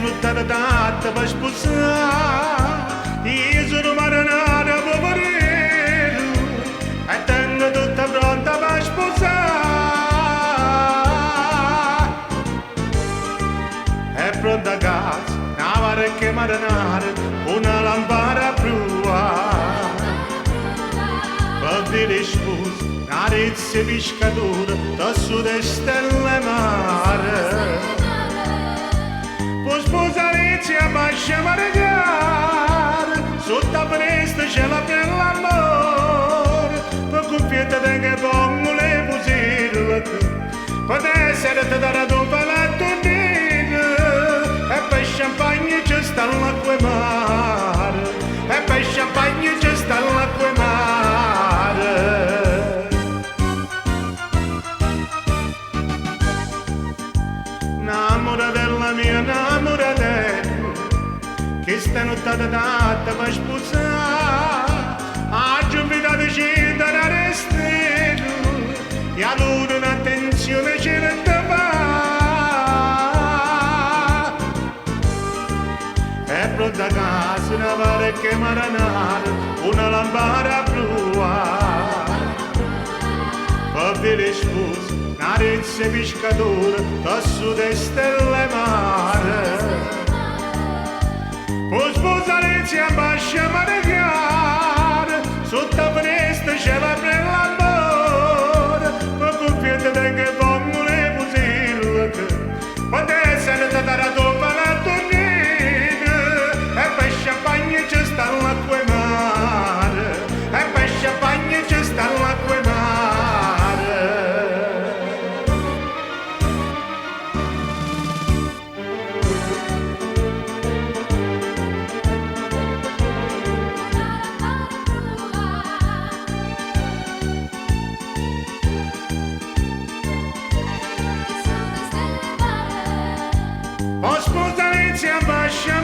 non t'ha dato per sposare, io sono marinara poverello e tengo tutta pronta per sposare. È pronta a casa, una barca marinara, una lampada a prua. Per dire scusa, una rezza pescatura, da sud-est delle mare. Poi sposarci a bascia maregare, sotto a presto c'è la per l'amore, per cuffietta tenga pongo le pusille, per essere te da dopo la tonnina, e per champagne c'è sta l'acqua mare, e per champagne c'è sta l'acqua mare. Innamora della mia innamoratella, che sta nottata data per sposare, oggi invitate gente a restare, e a loro un'attenzione ce ne fa. È pronta a casa una barca marinara, una lampada a prua, per dire scusa, una rezza pescatura, da sud-est delle mare. Poi sposarci a bascia maregare, sotto a presto c'è la per l'amore, per cuffietta tenga pongo le pusille, quando essere da dopo la tonnina, e per champagne c'è sta l'acqua mare, e per champagne c'è sta l'acqua mare. Poi sposarci a bascia